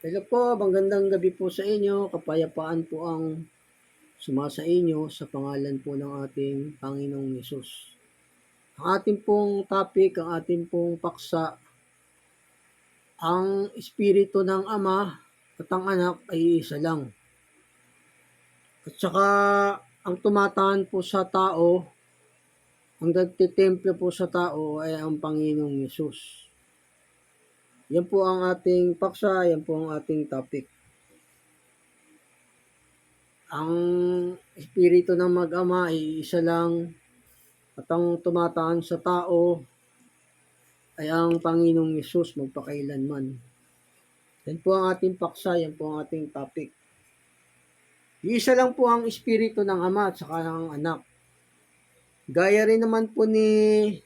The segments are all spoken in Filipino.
Hello po, magandang gabi po sa inyo. Kapayapaan po ang sumasa inyo sa pangalan po ng ating Panginoong Yesus. Ang ating pong topic, ang ating pong paksa, ang Espiritu ng Ama at ang Anak ay isa lang. At saka ang tumataan po sa tao, ang nagtitemplo po sa tao ay ang Panginoong Yesus. Yan po ang ating paksa, yan po ang ating topic. Ang Espiritu ng Mag-ama ay isa lang at ang tumataan sa tao ay ang Panginoong Yesus magpakailanman. Yan po ang ating paksa, yan po ang ating topic. Isa lang po ang Espiritu ng Ama at saka ng Anak. Gaya rin naman po ni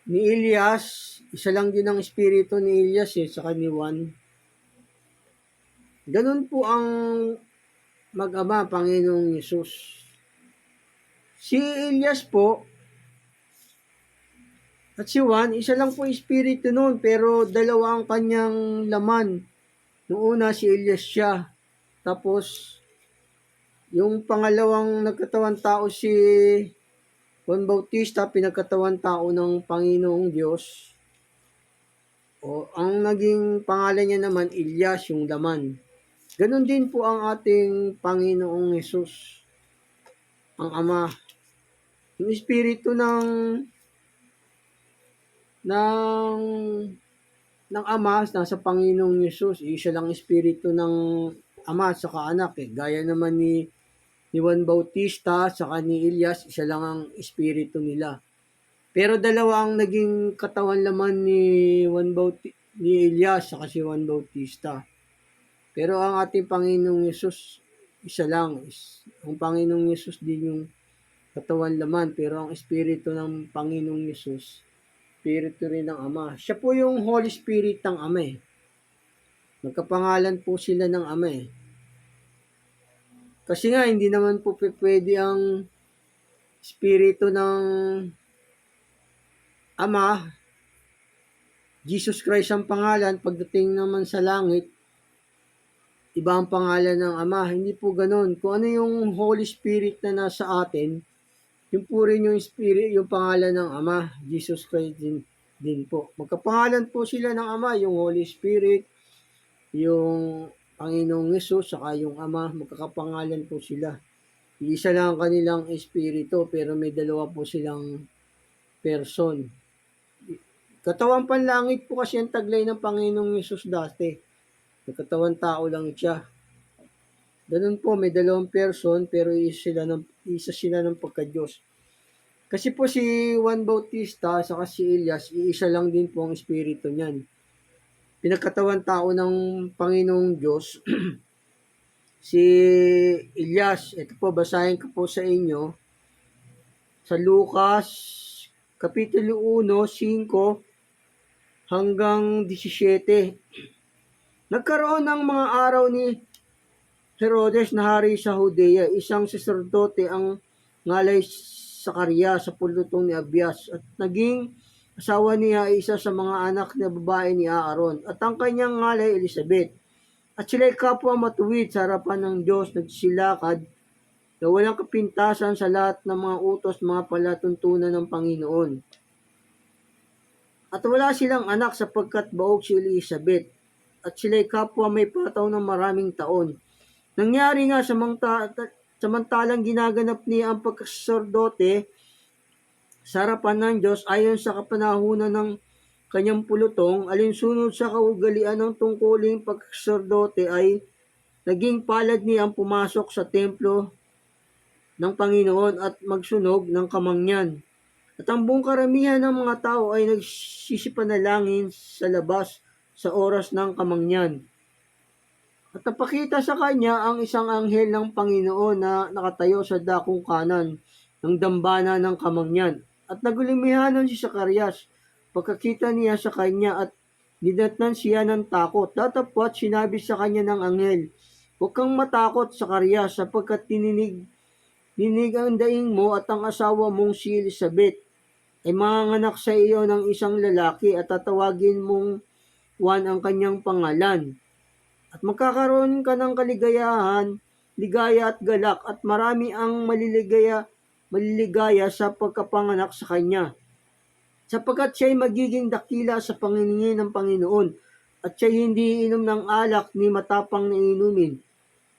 Elias, isa lang din ang Espiritu ni Elias saka ni Juan. Ganun po ang Mag-ama, Panginoong Yesus. Si Elias po, at si Juan, isa lang po espiritu noon, pero dalawa ang kanyang laman. Noong una, si Elias siya. Tapos, yung pangalawang nagkatawan tao si Juan Bautista, pinagkatawan tao ng Panginoong Diyos. Ang naging pangalan niya naman, Elias, yung laman. Ganon din po ang ating Panginoong Yesus, ang Ama. Yung espiritu ng Ama, nasa Panginoong Yesus, isa lang espiritu ng Ama at saka Anak. Gaya naman ni Juan Bautista saka ni Elias, isa lang ang espiritu nila. Pero dalawa ang naging katawan laman ni Elias saka si Juan Bautista. Pero ang ating Panginoong Yesus, isa lang. Ang Panginoong Yesus din yung katawan laman, pero ang espiritu ng Panginoong Yesus, espiritu rin ng Ama. Siya po yung Holy Spirit ng Ama. Magkapangalan po sila ng Ama. Kasi nga, hindi naman po pwede ang espiritu ng Ama, Jesus Christ ang pangalan, pagdating naman sa langit, iba ang pangalan ng Ama. Hindi po ganoon. Kung ano yung Holy Spirit na nasa atin, yun po rin yung Spirit, yung pangalan ng Ama, Jesus Christ din po. Magkapangalan po sila ng Ama, yung Holy Spirit, yung Panginoong Yesus, saka yung Ama, magkakapangalan po sila. Isa lang ang kanilang espiritu, pero may dalawa po silang person. Katawan panlangit po kasi ang taglay ng Panginoong Yesus dati. Katawan tao lang siya. Ganun po, may dalawang person, pero isa sila ng pagka-Diyos. Kasi po si Juan Bautista saka si Elias, iisa lang din po ang espiritu niyan. Pinagkatawan tao ng Panginoong Diyos. Si Elias, ito po, basahin ko po sa inyo. Sa Lucas, Kapitulo 1, 5 hanggang 17. Nagkaroon ng mga araw ni Herodes na hari sa Judea. Isang saserdote ang ngalay Sakaria sa pulutong ni Abias at naging asawa niya ay isa sa mga anak na babae ni Aaron at ang kanyang ngalay Elizabeth. At sila'y kapwa matuwid sa harapan ng Diyos, nagsilakad na walang kapintasan sa lahat ng mga utos, mga palatuntunan ng Panginoon. At wala silang anak sapagkat baog si Elizabeth at sila'y kapwa may pataw ng maraming taon. Nangyari nga samantalang ginaganap niya ang pagkasaserdote sa harapan ng Diyos ayon sa kapanahunan ng kanyang pulutong, alinsunod sa kaugalian ng tungkuling pagkasaserdote ay naging palad niya ang pumasok sa templo ng Panginoon at magsunog ng kamangyan. At ang buong karamihan ng mga tao ay nagsisipanalangin sa labas sa oras ng kamangyan. At napakita sa kanya ang isang anghel ng Panginoon na nakatayo sa dakong kanan ng dambana ng kamangyan. At nagulimihanan si Zacarias pagkakita niya sa kanya at dinatnan siya ng takot. Datapwat sinabi sa kanya ng anghel, "Huwag kang matakot, Zacarias, sapagkat dinig ang daing mo at ang asawa mong si Elizabeth ay manganganak sa iyo ng isang lalaki at tatawagin mong Juan ang kanyang pangalan. At magkakaroon ka ng kaligayahan, ligaya at galak at marami ang maliligaya sa pagkapanganak sa Kanya. Sapagkat siya'y magiging dakila sa panginingin ng Panginoon at siya'y hindi inom ng alak ni matapang na inumin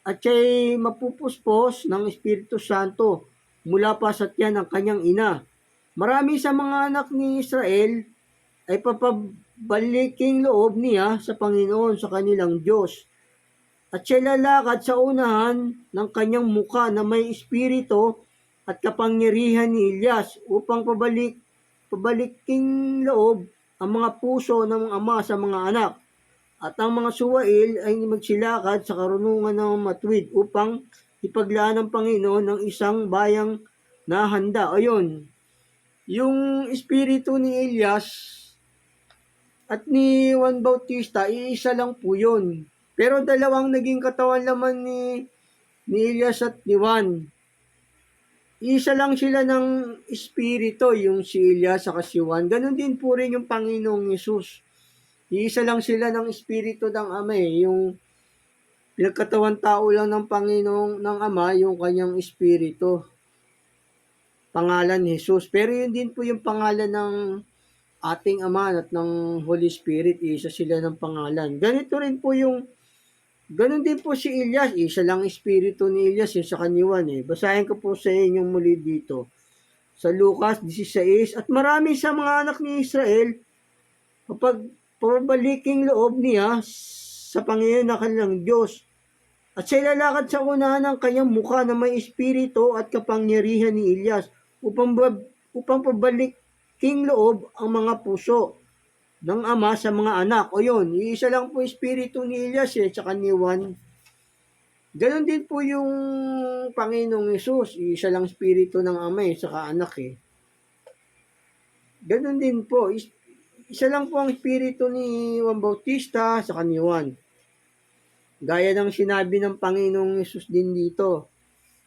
at siya'y mapupuspos ng Espiritu Santo mula pa sa tiyan ng kanyang ina. Marami sa mga anak ni Israel ay papabaliking loob niya sa Panginoon sa kanilang Diyos. At siya lalakad sa unahan ng kanyang muka na may espiritu at kapangyarihan ni Elias upang pabaliking loob ang mga puso ng mga ama sa mga anak. At ang mga suwail ay magsilakad sa karunungan ng matuwid upang ipaglaan ng Panginoon ng isang bayang nahanda. Ayun, yung espiritu ni Elias at ni Juan Bautista, iisa lang po yun. Pero dalawang naging katawan naman ni Elias at ni Juan. Isa lang sila ng espiritu, yung si Elias at si Juan. Ganon din po rin yung Panginoong Yesus. Iisa lang sila ng espiritu ng Ama yung pinagkatawan tao lang ng Panginoong ng Ama, yung kanyang espiritu. Pangalan Jesus. Pero yun din po yung pangalan ng ating Ama at ng Holy Spirit. Isa sila ng pangalan. Ganito rin po ganon din po si Elias. Isa lang espiritu ni Elias sa kaniwan Basahin ko po sa inyong muli dito. Sa Lucas 16, at marami sa mga anak ni Israel, kapag pabaliking loob niya sa Panginoon na kanilang Diyos, at siya lalakad sa unahan ng kanyang mukha na may espiritu at kapangyarihan ni Elias upang pabaliking loob ang mga puso ng ama sa mga anak. O yun, iisa lang po espiritu ni Elias tsaka ni Juan. Ganon din po yung Panginoong Yesus, iisa lang espiritu ng ama saka anak Ganon din po, isa lang po ang espiritu ni Juan Bautista sa ni Juan. Gaya ng sinabi ng Panginoong Yesus din dito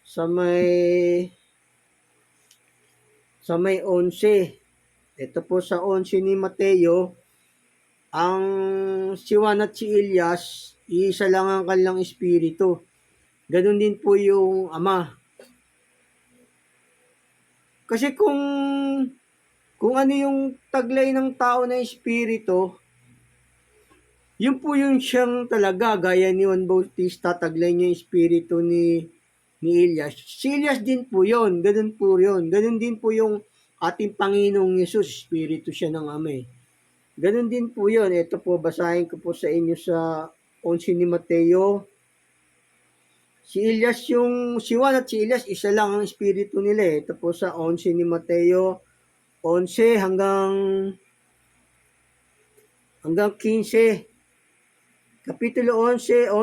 sa may 11. Ito po sa 11 ni Mateo, ang si Juan at si Elias, isa lang ang kanilang espiritu. Ganon din po yung Ama. Kasi kung ano yung taglay ng tao na espiritu, yun po yung siyang talaga, gaya ni Juan Bautista, taglay niya yung espiritu ni Elias. Si Elias din po yun, ganun po yun. Ganun din po yung ating Panginoong Yesus, espiritu siya ng Ama Ganun din po yun. Ito po, basahin ko po sa inyo sa 11 ni Mateo. Si Juan at si Elias, isa lang ang espiritu nila Ito po sa 11 ni Mateo, 11 hanggang 15. Kapitulo 11,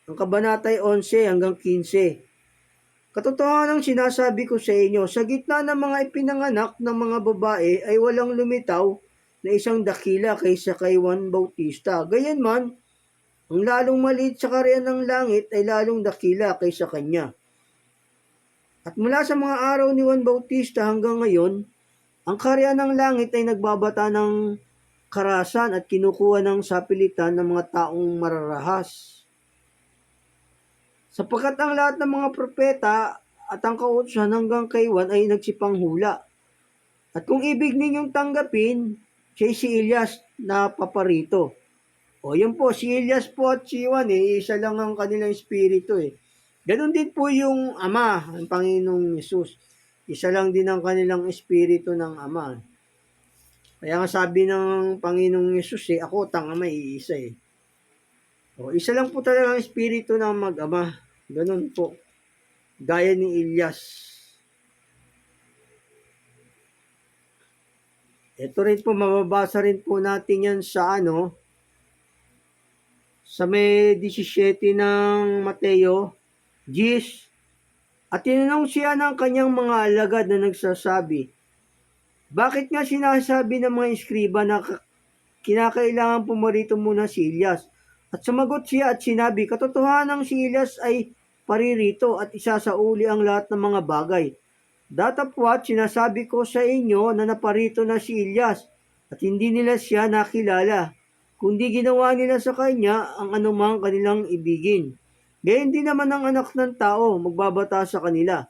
ang kabanatay 11 hanggang 15. Katotohanan ang sinasabi ko sa inyo, sa gitna ng mga ipinanganak ng mga babae ay walang lumitaw na isang dakila kaysa kay Juan Bautista. Gayunman, ang lalong maliit sa kaharian ng langit ay lalong dakila kaysa kanya. At mula sa mga araw ni Juan Bautista hanggang ngayon, ang kaharian ng langit ay nagbabata ng karasan at kinukuha ng sapilitan ng mga taong mararahas. Sapagkat ang lahat ng mga propeta at ang kautusan hanggang kay Juan ay nagsipanghula. At kung ibig ninyong tanggapin, siya si Elias na paparito. O yun po, si Elias po at si Juan isa lang ang kanilang espiritu Ganon din po yung Ama, ang Panginoong Yesus. Isa lang din ang kanilang espiritu ng Ama. Kaya nga sabi ng Panginoong Yesus ako tang Ama iisa O, isa lang po talaga ang espiritu ng mag-ama. Ganon po. Gaya ni Elias. Ito rin po, mababasa rin po natin yan sa sa may 17 ng Mateo, 10. At tinanong siya ng kanyang mga alagad na nagsasabi, bakit nga sinasabi ng mga iskriba na kinakailangan pumarito muna si Elias? At sumagot siya at sinabi, katotohanan si Elias ay paririto at isasauli ang lahat ng mga bagay. Datapwat sinasabi ko sa inyo na naparito na si Elias at hindi nila siya nakilala. kundi ginawa nila sa Kanya ang anumang kanilang ibigin. Gayon din naman ang anak ng tao magbabata sa kanila,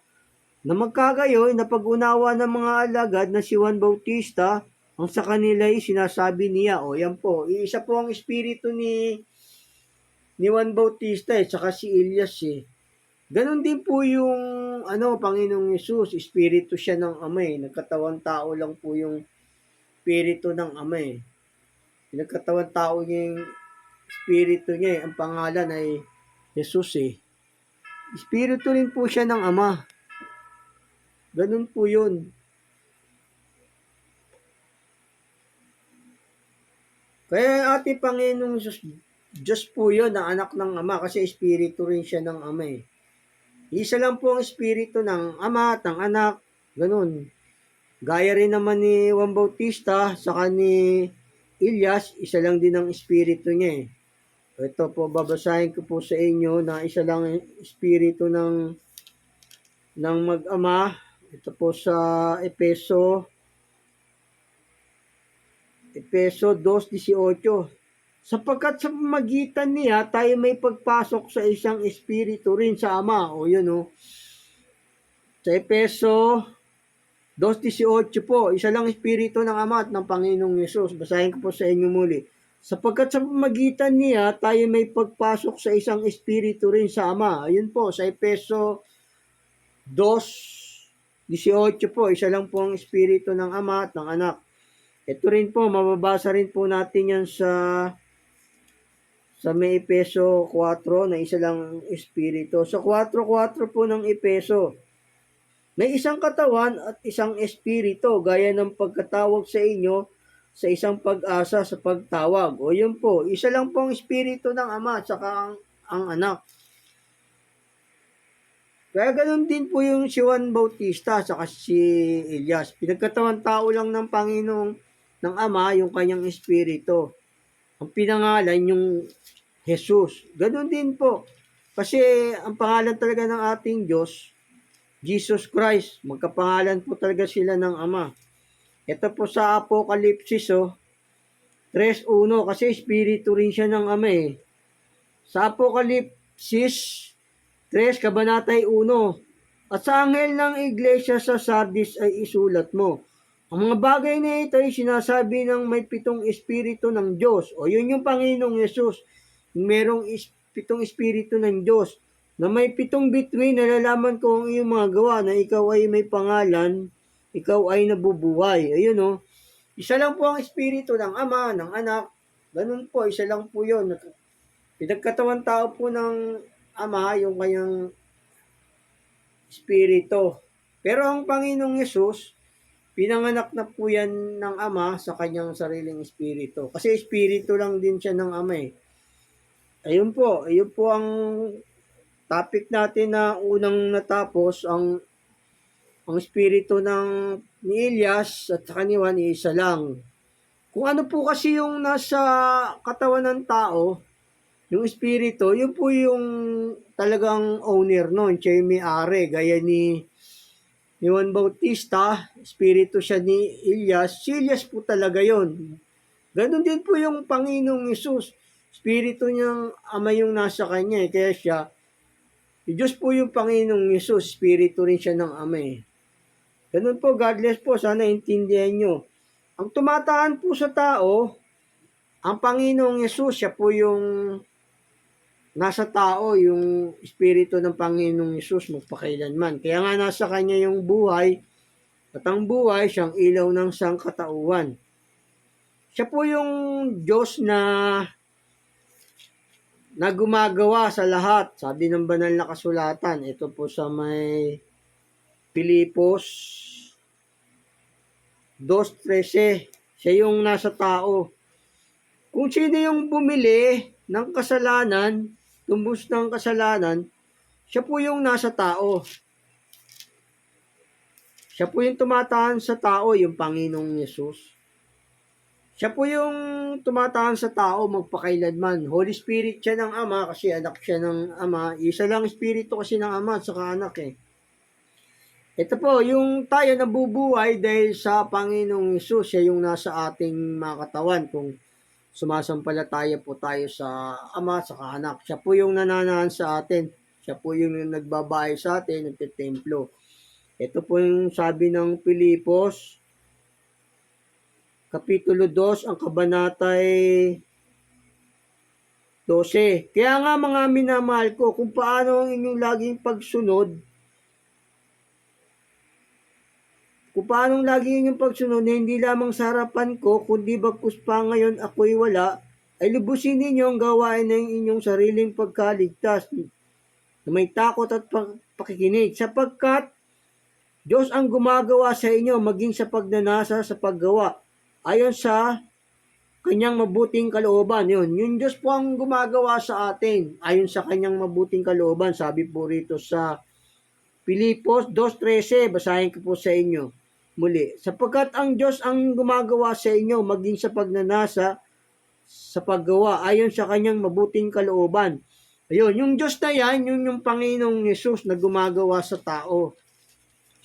na magkagayoy na pag-unawa ng mga alagad na si Juan Bautista, ang sa kanila ay sinasabi niya, o yan po, iisa po ang espiritu ni Juan Bautista tsaka si Elias Ganon din po yung Panginoong Yesus, espiritu siya ng Ama Nagkatawang tao lang po yung espiritu ng Ama Nagkatawang tao niya yung espiritu niya Ang pangalan ay Jesus Espiritu rin po siya ng Ama. Ganon po yun. Kaya ating Panginoong Diyos po yun, na anak ng Ama, kasi espiritu rin siya ng Ama Isa lang po ang espiritu ng Ama at ng Anak, ganun. Gaya rin naman ni Juan Bautista, saka ni Elias, isa lang din ang espiritu niya Ito po, babasahin ko po sa inyo na isa lang ang espiritu ng mag-ama. Ito po sa Efeso 2:18. Sapagkat sa pamagitan niya, tayo may pagpasok sa isang espiritu rin sa Ama. O yun Sa Efeso 2:18 po, isa lang espiritu ng Ama at ng Panginoong Yesus. Basahin ko po sa inyo muli. Sapagkat sa pamagitan niya, tayo may pagpasok sa isang espiritu rin sa Ama. Ayun po, sa Efeso 2:18 po, isa lang po ang espiritu ng Ama at ng Anak. Ito rin po, mababasa rin po natin yan sa may Efeso 4 na isa lang espiritu. Sa 4:4 po ng Efeso, may isang katawan at isang espiritu, gaya ng pagkatawag sa inyo sa isang pag-asa sa pagtawag. O yun po, isa lang po ang espiritu ng Ama at saka ang Anak. Kaya ganoon din po yung si Juan Bautista at si Elias. Pinagkatawang tao lang ng Panginoong ng Ama yung kanyang espiritu. Ang pinangalan yung Jesus. Ganoon din po. Kasi ang pangalan talaga ng ating Diyos, Jesus Christ. Magkapangalan po talaga sila ng Ama. Ito po sa Apokalipsis 3:1 kasi espiritu rin siya ng Ama Sa Apokalipsis 3, Kabanata 1. At sa anghel ng iglesia sa Sardis ay isulat mo, ang mga bagay na ito ay sinasabi ng may 7 espiritu ng Diyos. O yun yung Panginoong Yesus. Merong 7 espiritu ng Diyos. Na may 7 bituin, nalalaman ko ang iyong mga gawa na ikaw ay may pangalan, ikaw ay nabubuhay. Ayun Isa lang po ang espiritu ng Ama, ng Anak. Ganun po, isa lang po yun. Pinagkatawan tao po ng Ama yung kanyang espiritu. Pero ang Panginoong Yesus, pinanganak na po yan ng Ama sa kanyang sariling espiritu. Kasi espiritu lang din siya ng Ama Ayun po ang topic natin na unang natapos, ang espiritu ni Elias at saka ni Juan isa lang. Kung ano po kasi yung nasa katawan ng tao, yung espiritu, yun po yung talagang owner nun. Siya yung may-ari. Gaya ni Juan Bautista, espiritu siya ni Elias. Si Elias po talaga yon. Ganon din po yung Panginoong Yesus. Espiritu niyang Ama yung nasa kanya Kaya siya, Diyos po yung Panginoong Yesus. Espiritu rin siya ng Ama Ganon po, God bless po. Sana intindihan nyo. Ang tumataan po sa tao, ang Panginoong Yesus, siya po yung nasa tao, yung espiritu ng Panginoong Yesus magpakailanman. Kaya nga nasa kanya yung buhay, at ang buhay siyang ilaw ng sangkatauhan. Siya po yung Diyos na gumagawa sa lahat. Sabi ng banal na kasulatan, ito po sa may Pilipos 2:13, siya yung nasa tao. Kung sino yung bumili ng kasalanan, tumbos ng kasalanan, siya po yung nasa tao. Siya po yung tumataan sa tao, yung Panginoong Yesus. Siya po yung tumataan sa tao magpakailanman. Holy Spirit siya ng Ama kasi anak siya ng Ama. Isa lang espiritu kasi ng Ama at saka anak Ito po, yung tayo nabubuhay dahil sa Panginoong Yesus, siya yung nasa ating mga katawan. Kung sumasampalataya po tayo sa Ama, sa Anak. Siya po yung nananahan sa atin. Siya po yung nagbabahay sa atin, nagtitemplo. Ito po yung sabi ng Pilipos, Kapitulo 2, ang kabanatay 12. Kaya nga mga minamahal ko, kung paano ang inyong laging pagsunod, kung paano lagi inyong pagsunod na hindi lamang sa harapan ko, kundi bagkus pa ngayon ako'y wala, ay lubusin ninyo ang gawain ng inyong sariling pagkaligtas na may takot at pakikinig, sapagkat Diyos ang gumagawa sa inyo maging sa pagnanasa sa paggawa, ayon sa kanyang mabuting kalooban. Yung Diyos po ang gumagawa sa atin, ayon sa kanyang mabuting kalooban. Sabi po rito sa Pilipos 2.13, basahin ko po sa inyo muli. Sapagkat ang Diyos ang gumagawa sa inyo maging sa pagnanasa sa paggawa ayon sa kanyang mabuting kalooban. Ayun, yung Diyos na yan, yun yung Panginoong Yesus na gumagawa sa tao.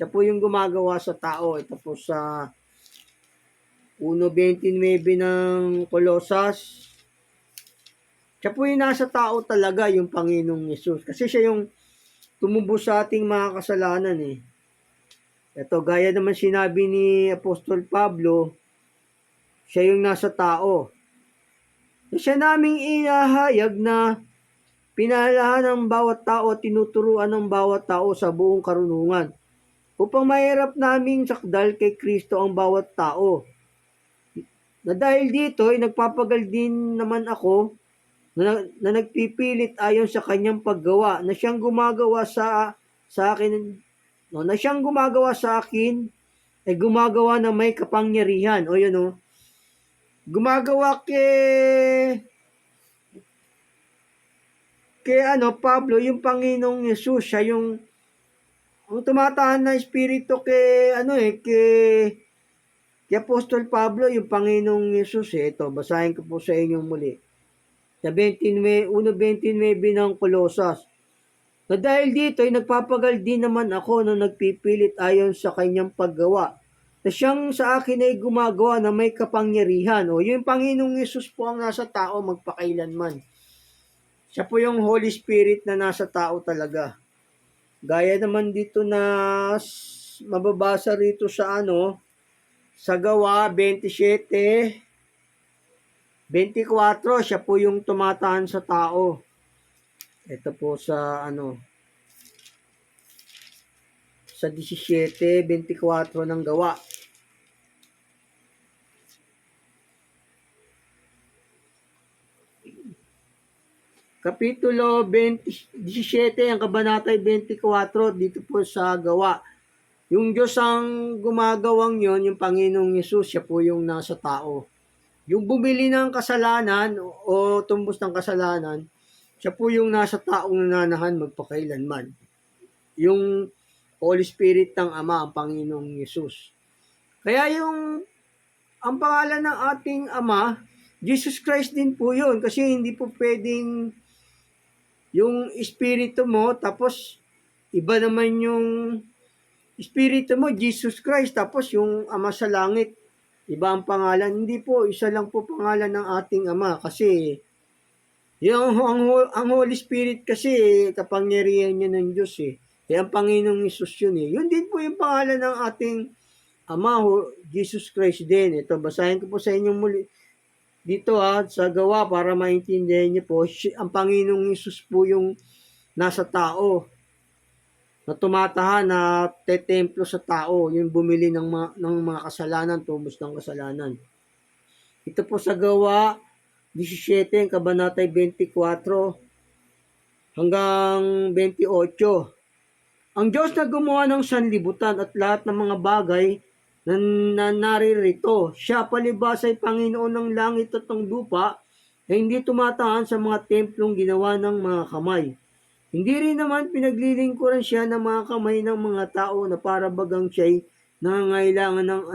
Siya po yung gumagawa sa tao. Ito po sa 1.29 ng Kolosas. Siya po yung nasa tao talaga, yung Panginoong Yesus. Kasi siya yung tumubos sa ating mga kasalanan eh. Ito, gaya naman sinabi ni Apostol Pablo, siya yung nasa tao. Siya naming inahayag na pinahalahan ng bawat tao at tinuturuan ng bawat tao sa buong karunungan upang mahirap naming sakdal kay Kristo ang bawat tao. Na dahil dito ay nagpapagal din naman ako na nagpipilit ayon sa kanyang paggawa na siyang gumagawa sa akin na siyang gumagawa sa akin ay gumagawa na may kapangyarihan. O yun o. Gumagawa kay Pablo, yung Panginoong Yesus, siya yung ang tumatahan na espiritu kay Apostol Pablo, yung Panginoong Yesus Ito, basahin ko po sa inyo muli. Sa 1.29 ng Kolosas. Na dahil dito ay nagpapagal din naman ako na nagpipilit ayon sa kanyang paggawa. Na siyang sa akin ay gumagawa na may kapangyarihan. O yung Panginoong Yesus po ang nasa tao magpakailanman. Siya po yung Holy Spirit na nasa tao talaga. Gaya naman dito na mababasa rito sa sa Gawa 27:24, siya po yung tumatahan sa tao. Ito po sa sa 17:24 ng Gawa. Kapitulo 17, ang kabanatay 24, dito po sa Gawa. Yung Diyos ang gumagawang yon, yung Panginoong Yesus, siya po yung nasa tao. Yung bumili ng kasalanan o tumbos ng kasalanan, siya po yung nasa taong nananahan magpakailanman. Yung Holy Spirit ng Ama, ang Panginoong Yesus. Kaya ang pangalan ng ating Ama, Jesus Christ din po yun. Kasi hindi po pwedeng yung espiritu mo, tapos iba naman yung espiritu mo, Jesus Christ, tapos yung Ama sa langit, iba ang pangalan. Hindi po, isa lang po pangalan ng ating Ama. Kasi ang Holy Spirit kasi, kapangyarihan niya ng Diyos eh. Kaya ang Panginoong Yesus yun eh. Yun din po yung pangalan ng ating Ama, Jesus Christ din. Ito, basahin ko po sa inyo muli dito sa Gawa para maintindihan niyo po. Ang Panginoong Yesus po yung nasa tao na tumatahan na tetemplo sa tao, yung bumili ng mga kasalanan, tubos ng kasalanan. Ito po sa Gawa 17, kabanatay 24 hanggang 28. Ang Diyos na gumawa ng sanlibutan at lahat ng mga bagay na naririto, siya palibas ay Panginoon ng langit at ng lupa, ay hindi tumatahan sa mga templong ginawa ng mga kamay. Hindi rin naman pinaglilingkuran siya ng mga kamay ng mga tao na para bagang siya'y nangangailangan ng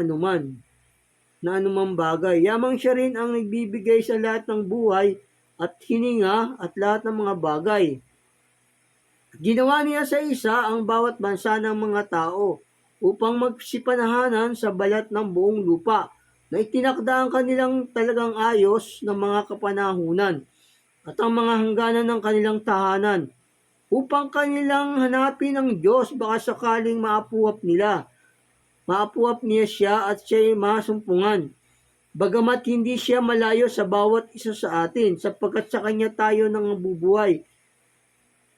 anumang bagay. Yamang siya rin ang nagbibigay sa lahat ng buhay at hininga at lahat ng mga bagay. Ginawa niya sa isa ang bawat bansa ng mga tao upang magsipanahanan sa balat ng buong lupa. na itinakda ang kanilang talagang ayos ng mga kapanahunan at ang mga hangganan ng kanilang tahanan upang kanilang hanapin ang Diyos baka sakaling maapuap niya siya at siya'y masumpungan. Bagamat hindi siya malayo sa bawat isa sa atin, sapagkat sa Kanya tayo nangabubuhay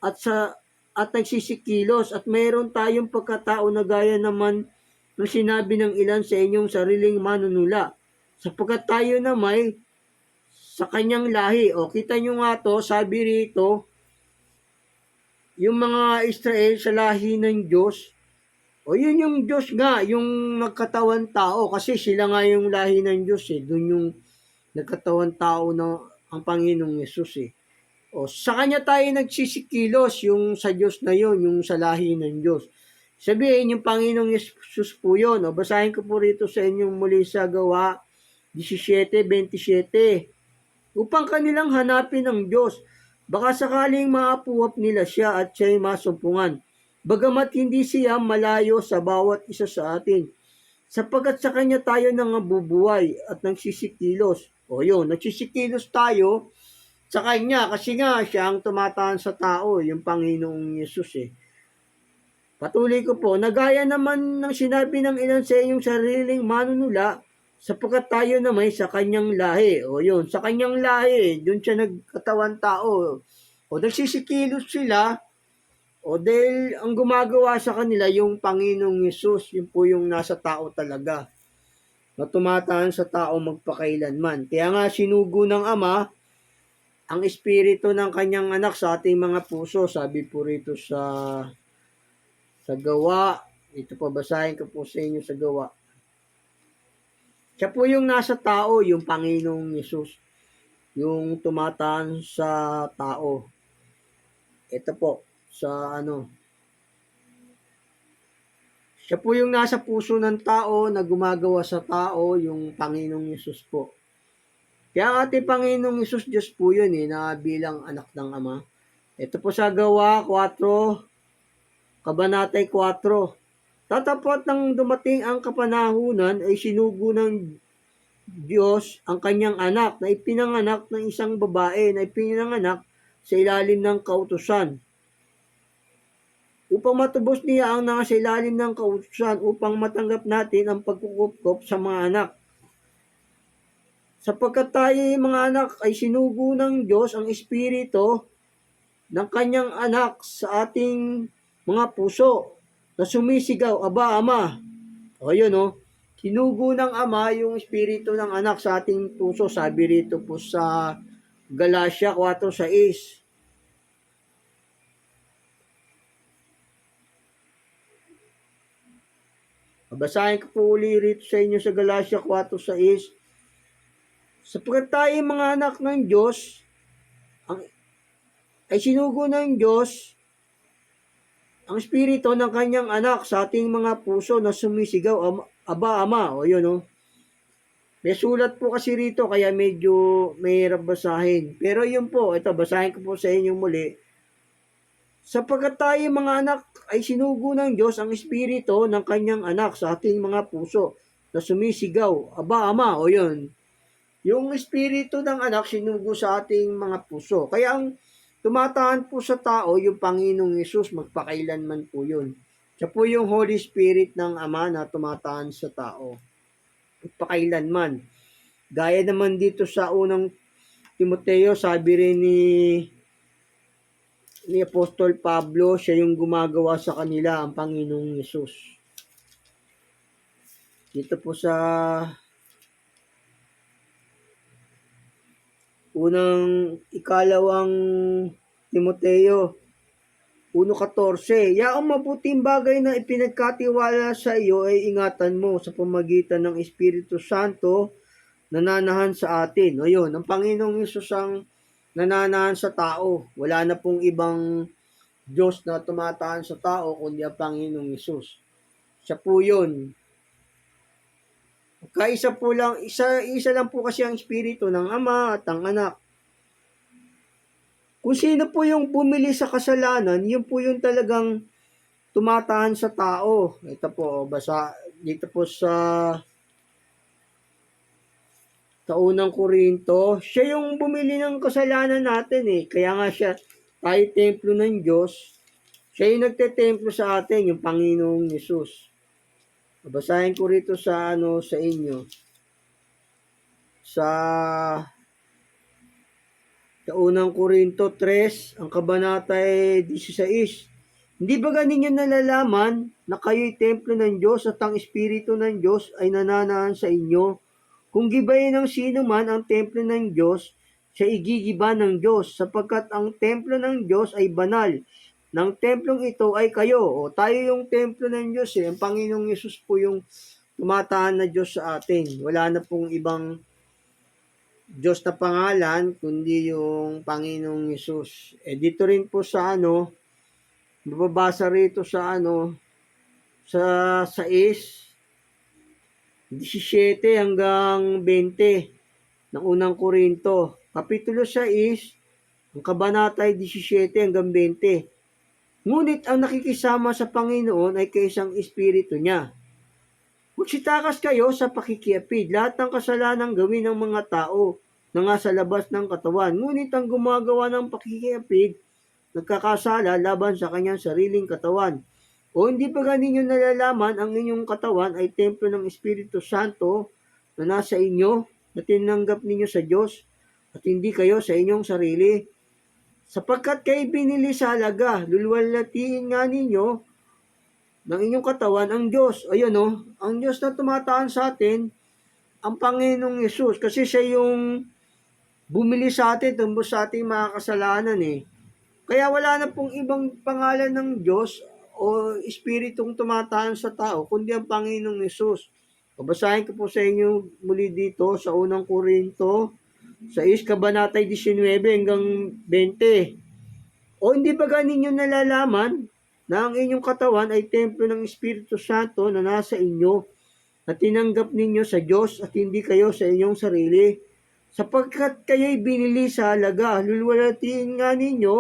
at nagsisikilos at mayroon tayong pagkatao na gaya naman ng sinabi ng ilan sa inyong sariling manunula, sapagkat tayo na may sa kanyang lahi. O kita nyo nga to, sabi rito, yung mga Israel sa lahi ng Diyos, o yun yung Diyos nga, yung nagkatawan tao, kasi sila nga yung lahi ng Diyos eh, dun yung nagkatawan tao na ang Panginoong Yesus eh. O sa kanya tayo nagsisikilos, yung sa Diyos na yun, yung sa lahi ng Diyos. Sabihin, yung Panginoong Yesus po yun. O basahin ko po rito sa inyong muli sa Gawa 17:27. Upang kanilang hanapin ang Diyos, baka sakaling maapuap nila siya at siya'y masumpungan. Bagamat hindi siya malayo sa bawat isa sa atin, sapagkat sa Kanya tayo nangabubuhay at nagsisikilos. O yun, nagsisikilos tayo sa Kanya kasi nga siya ang tumataan sa tao, yung Panginoong Yesus eh. Patuloy ko po, nagaya naman ng sinabi ng ilan sa inyong sariling manunula, sapagkat tayo na may sa kanyang lahi. O yun, sa kanyang lahi, dun siya nagkatawan tao. O nagsisikilos sila, o dahil ang gumagawa sa kanila yung Panginoong Yesus, yun po yung nasa tao talaga, na tumataan sa tao magpakailanman. Kaya nga sinugo ng Ama ang espiritu ng kanyang anak sa ating mga puso. Sabi po rito sa Gawa, ito po basahin ko po sa inyo sa Gawa. Siya po yung nasa tao, yung Panginoong Yesus, yung tumataan sa tao. Ito po, siya po yung nasa puso ng tao na gumagawa sa tao, yung Panginoong Yesus po. Kaya ang ating Panginoong Yesus, Diyos po yun na bilang anak ng Ama. Ito po sa Gawa 4, Kabanatay 4. Tatapot nang dumating ang kapanahunan ay sinugo ng Diyos ang kanyang anak na ipinanganak ng isang babae na ipinanganak sa ilalim ng kautusan upang matubos niya ang nasa ilalim ng kautusan upang matanggap natin ang pagkukupkop sa mga anak. Sapagkat tayo mga anak ay sinugo ng Diyos ang espiritu ng kanyang anak sa ating mga puso na sumisigaw, Aba, Ama. O yun sinugo ng Ama yung espiritu ng anak sa ating puso. Sabi rito po sa Galatia 4:6. Basahin ko po uli rito sa inyo sa Galatia 4:6. Sapagkat tayo mga anak ng Diyos, ay sinugo ng Diyos ang espiritu ng kanyang anak sa ating mga puso na sumisigaw, Aba, Ama. O yun May sulat po kasi rito kaya medyo mahirap basahin. Pero yun po, ito basahin ko po sa inyo muli. Sapagkat tayo mga anak ay sinugo ng Diyos ang espiritu ng kanyang anak sa ating mga puso na sumisigaw, Aba, Ama. O yun. Yung espiritu ng anak sinugo sa ating mga puso. Kaya ang tumataan po sa tao, yung Panginoong Yesus, magpakailanman po yun. Siya po yung Holy Spirit ng Ama na tumataan sa tao. Magpakailanman. Gaya naman dito sa unang Timoteo, sabi rin ni Apostol Pablo, siya yung gumagawa sa kanila, ang Panginoong Yesus. Dito po sa ikalawang Timoteo 1:14. Yaong mabuting bagay na ipinagkatiwala sa iyo ay ingatan mo sa pamagitan ng Espiritu Santo nananahan sa atin. O yun, ang Panginoong Yesus ang nananahan sa tao. Wala na pong ibang Diyos na tumataan sa tao kundi ang Panginoong Yesus. Siya po yun. Isa lang po kasi ang Espiritu ng Ama at ang Anak. Kung sino po yung bumili sa kasalanan, yun po yung talagang tumataan sa tao. Ito po, basa dito po sa Sa unang Korinto, siya yung bumili ng kasalanan natin eh. Kaya nga siya, tayo templo ng Diyos. Siya yung nagtetemplo sa atin, yung Panginoong Yesus. Babasahin ko rito sa inyo. Sa unang Korinto 3, ang kabanata ay 16. Hindi ba ninyo nalalaman na kayo'y templo ng Diyos at ang Espiritu ng Diyos ay nananahan sa inyo? Kung gibayin ng sino man ang templo ng Diyos, siya igigiba ng Diyos, sapagkat ang templo ng Diyos ay banal. Ng templong ito ay kayo. O tayo yung templo ng Diyos eh. Ang Panginoong Yesus po yung tumatahan na Diyos sa atin. Wala na pong ibang Diyos na pangalan, kundi yung Panginoong Yesus. Dito rin po mababasa rito sa 6, 17 hanggang 20 ng unang Korinto. Kapitulo 6, ang kabanata ay 17 hanggang 20. Ngunit ang nakikisama sa Panginoon ay kaisang Espiritu niya. Magsitakas kayo sa pakikiapid. Lahat ng kasalanan gawin ng mga tao na nga sa labas ng katawan. Ngunit ang gumagawa ng pakikiapid, nagkakasala laban sa kanyang sariling katawan. O hindi pa ninyo nalalaman ang inyong katawan ay templo ng Espiritu Santo na nasa inyo, na tinanggap ninyo sa Diyos, at hindi kayo sa inyong sarili. Sapagkat kayo binili sa halaga, luluwalhatiin nga ninyo ng inyong katawan ang Diyos. Ayun ang Diyos na tumataan sa atin, ang Panginoong Yesus. Kasi siya yung bumili sa atin, tumbos sa ating mga kasalanan eh. Kaya wala na pong ibang pangalan ng Diyos o Espiritong tumataan sa tao, kundi ang Panginoong Yesus. Babasahin ko po sa inyo muli dito sa unang Korinto, sa kabanata 19 hanggang 20. O hindi ba ninyo nalalaman na ang inyong katawan ay templo ng Espiritu Santo na nasa inyo, at tinanggap ninyo sa Diyos at hindi kayo sa inyong sarili? Sapagkat kayo'y binili sa halaga, luluwalhatiin nga ninyo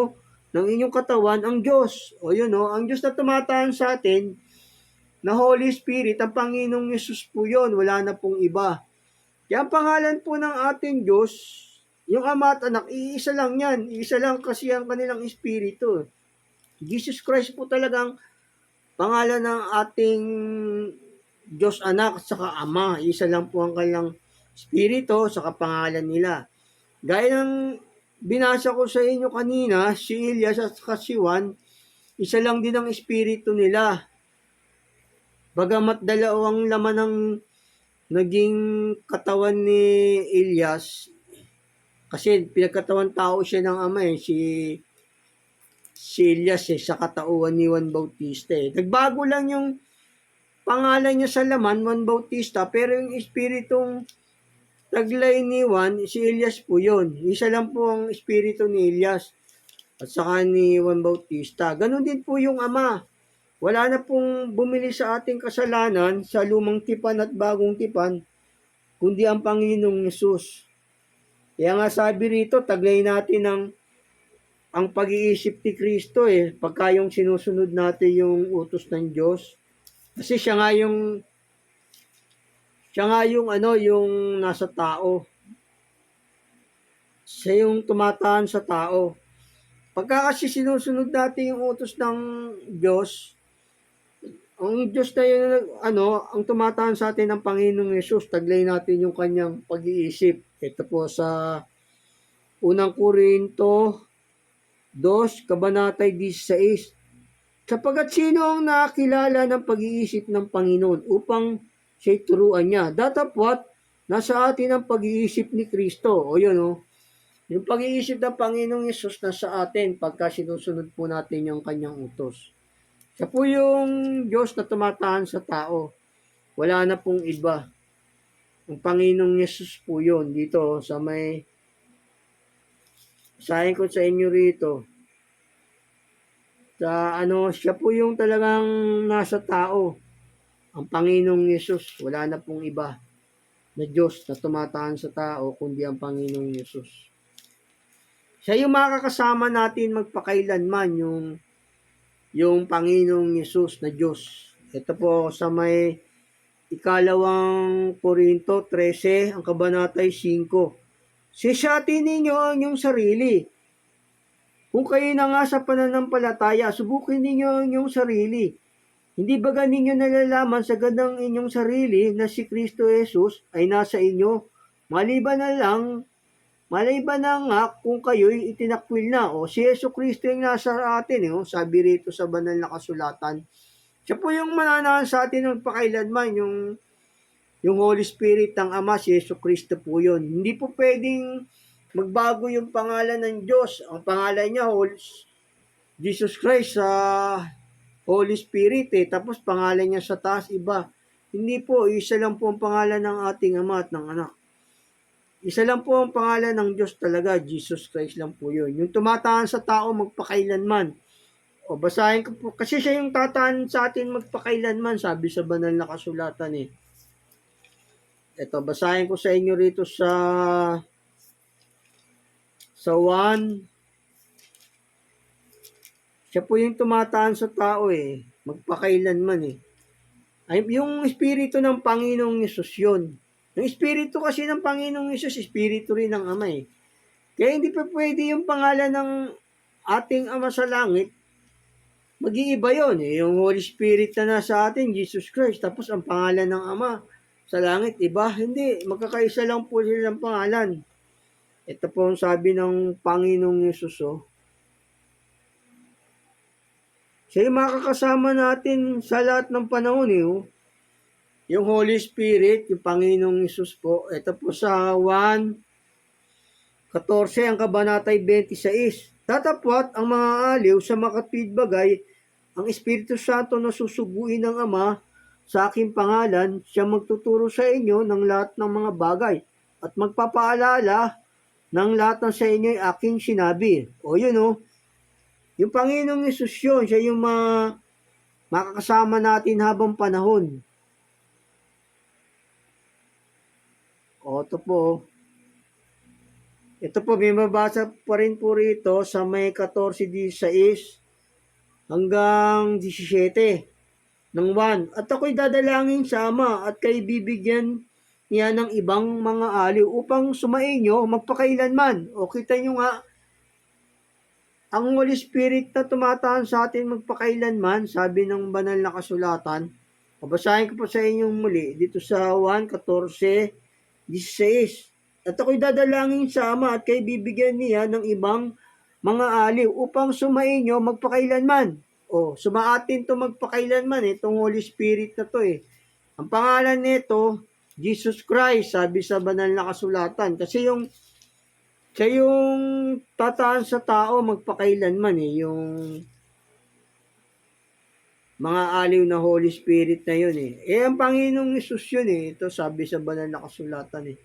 ng inyong katawan ang Diyos. O yun ang Diyos na tumataan sa atin, na Holy Spirit, ang Panginoong Yesus po yun, wala na pong iba. Kaya ang pangalan po ng ating Diyos, yung Ama at Anak, iisa lang yan. Iisa lang kasi ang kanilang Espiritu. Jesus Christ po talagang pangalan ng ating Diyos Anak at saka Ama. Isa lang po ang kanilang Espiritu saka pangalan nila. Gaya ng binasa ko sa inyo kanina, si Elias at saka si Juan, isa lang din ang Espiritu nila. Bagamat dalawang laman ng naging katawan ni Elias, kasi pinagkatawan tao siya ng Ama si Elias sa katauhan ni Juan Bautista Nagbago lang yung pangalan niya sa laman, Juan Bautista, pero yung espiritong taglay ni Juan, si Elias po yun. Isa lang po ang espiritu ni Elias at saka ni Juan Bautista. Ganon din po yung Ama. Wala na pong bumili sa ating kasalanan sa lumang tipan at bagong tipan, kundi ang Panginoong Yesus. Kaya nga sabi rito, taglay natin ang pag-iisip ni Kristo pagka yung sinusunod natin yung utos ng Diyos. Kasi siya nga yung yung nasa tao. Siya yung tumataan sa tao. Pagka kasi sinusunod natin yung utos ng Diyos, ang Diyos na yun, ang tumataan sa atin ng Panginoong Yesus, taglay natin yung kanyang pag-iisip. Ito po sa unang Korinto 2, kabanata 16. Sapagat sino ang nakakilala ng pag-iisip ng Panginoon upang siya'y turuan niya? Datapwat, nasa atin ang pag-iisip ni Kristo. O yun yung pag-iisip ng Panginoong Yesus nasa atin pagka sinusunod po natin yung kanyang utos. Siya po yung Diyos na tumatahan sa tao. Wala na pong iba. Ang Panginoong Yesus po yun dito sa may sahin ko sa inyo rito. Siya po yung talagang nasa tao. Ang Panginoong Yesus, wala na pong iba na Diyos na tumataan sa tao kundi ang Panginoong Yesus. Siya yung makakasama natin magpakailanman yung Panginoong Yesus na Diyos. Ito po sa may ikalawang Korinto 13, ang kabanatay 5. Sisyatin ninyo ang inyong sarili. Kung kayo na nga sa pananampalataya, subukin ninyo ang inyong sarili. Hindi baga ninyo nalalaman sa gandang inyong sarili na si Kristo Jesus ay nasa inyo? Maliban na nga kung kayo'y itinakwil na. O si Yesu Kristo yung nasa atin. Sabi rito sa banal na kasulatan. Siya po yung mananahan sa atin magpakailanman. Yung Holy Spirit ng Ama, si Yesu Kristo po yun. Hindi po pwedeng magbago yung pangalan ng Diyos. Ang pangalan niya, Jesus Christ sa Holy Spirit tapos pangalan niya sa taas iba. Hindi po, isa lang po ang pangalan ng ating Ama at ng Anak. Isa lang po ang pangalan ng Diyos talaga, Jesus Christ lang po yun. Yung tumataan sa tao magpakailanman. O basahin ko po, kasi siya yung tataan sa atin magpakailanman, sabi sa banal na kasulatan Ito, basahin ko sa inyo rito sa 1. Siya po yung tumataan sa tao magpakailanman Ay, yung Espiritu ng Panginoong Yesus yun. Yung Espiritu kasi ng Panginoong Yesus, Espiritu rin ng Ama Kaya hindi pa pwede yung pangalan ng ating Ama sa langit, mag-iiba yun Yung Holy Spirit na nasa atin, Jesus Christ, tapos ang pangalan ng Ama sa langit, iba? Hindi, magkakaisa lang po silang pangalan. Ito po ang sabi ng Panginoong Yesus Siya yung makakasama natin sa lahat ng panahon Yung Holy Spirit, yung Panginoong Yesus po. Ito po sa 1:14, ang kabanatay 26. Tatapwat ang mga aliw sa makatwid bagay, ang Espiritu Santo na susuguin ng Ama sa aking pangalan, siya magtuturo sa inyo ng lahat ng mga bagay at magpapaalala ng lahat ng sa inyo ay aking sinabi. O yun yung Panginoong Yesus yun, siya yung makakasama natin habang panahon. O ito po. Ito po, may mabasa pa rin po rito sa may 14:16 hanggang 17 ng 1. At ako'y dadalangin sa Ama at kayo bibigyan niya ng ibang mga aliw upang sumainyo magpakailanman. O kita nyo nga, ang Holy Spirit na tumataan sa atin magpakailanman, sabi ng banal na kasulatan. Babasahin ko po sa inyong muli dito sa 1:14-16. At ako'y dadalangin sa Ama at kayo bibigyan niya ng ibang mga aliw upang sumainyo magpakailanman. O, sumaatin to magpakailanman itong Holy Spirit na to Ang pangalan nito, Jesus Christ, sabi sa banal na kasulatan. Kasi siya yung tataan sa tao magpakailanman yung mga aliw na Holy Spirit na yun ang Panginoong Yesus yun Ito sabi sa banal na kasulatan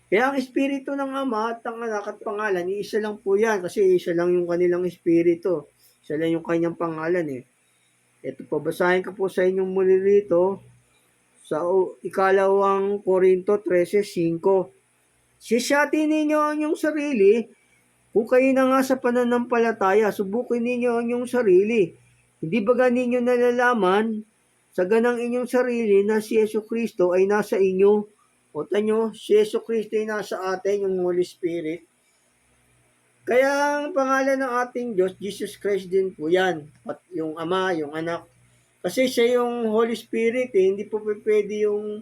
Kaya ang Espiritu ng Ama at ng Anak at pangalan, isa lang po yan kasi isa lang yung kanilang Espiritu. Isa lang yung kanyang pangalan Ito po, basahin ko po sa inyong muli rito sa ikalawang Korinto 13:5. Sisyatin ninyo ang inyong sarili. Kung kayo na nga sa pananampalataya, subukin ninyo ang inyong sarili. Hindi baga ninyo nalalaman sa ganang inyong sarili na si Yesu Kristo ay nasa inyo? O tanyo, si Yesu Kristo ay nasa atin, yung Holy Spirit. Kaya ang pangalan ng ating Diyos, Jesus Christ din po yan. At yung Ama, yung Anak. Kasi siya yung Holy Spirit Hindi po pwede yung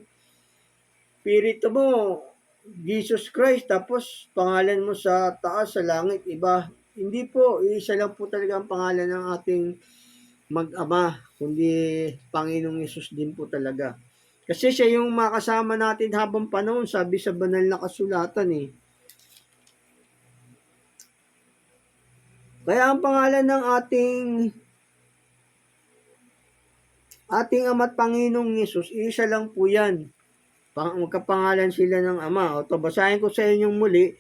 Espiritu mo, Jesus Christ, tapos pangalan mo sa taas, sa langit, iba. Hindi po, isa lang po talaga ang pangalan ng ating mag-ama, kundi Panginoong Yesus din po talaga. Kasi siya yung makasama natin habang panahon, sabi sa banal na kasulatan Kaya ang pangalan ng ating Ama at Panginoong Yesus, isa lang po yan. Magkapangalan sila ng Ama. O to, basahin ko sa inyong muli,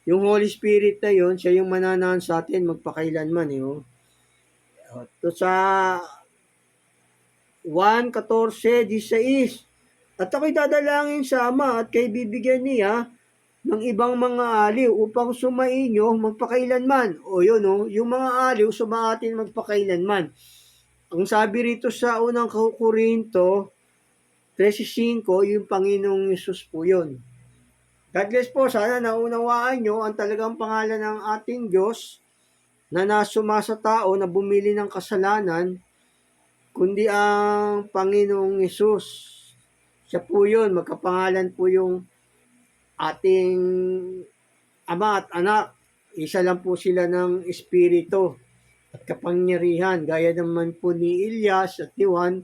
yung Holy Spirit na yun, siya yung mananahan sa atin magpakailanman Ito sa 1:14-16. At ako'y dadalangin sa Ama at kayo bibigyan niya ng ibang mga aliw upang sumainyo magpakailanman. O yun yung mga aliw sumaatin magpakailanman. Ang sabi rito sa unang Korinto 13:5, yung Panginoong Hesus po yun. God bless po. Sana naunawaan nyo ang talagang pangalan ng ating Diyos na nasuma sa tao na bumili ng kasalanan, kundi ang Panginoong Hesus. Siya po yun. Magkapangalan po yung ating Ama at Anak. Isa lang po sila ng Espiritu at kapangyarihan. Gaya naman po ni Elias at ni Juan,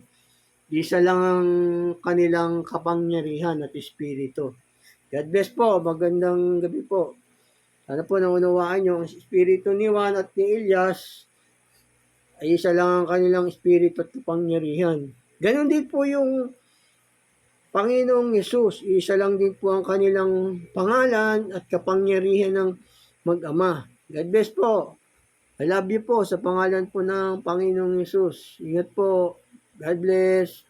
isa lang ang kanilang kapangyarihan at Espiritu. God bless po. Magandang gabi po. Sana po naunawaan nyo, ang Espiritu ni Juan at ni Elias ay isa lang ang kanilang Espiritu at kapangyarihan. Ganon din po yung Panginoong Hesus. Isa lang din po ang kanilang pangalan at kapangyarihan ng Mag-ama. God bless po. I love you po sa pangalan po ng Panginoong Hesus. Ingat po. God bless.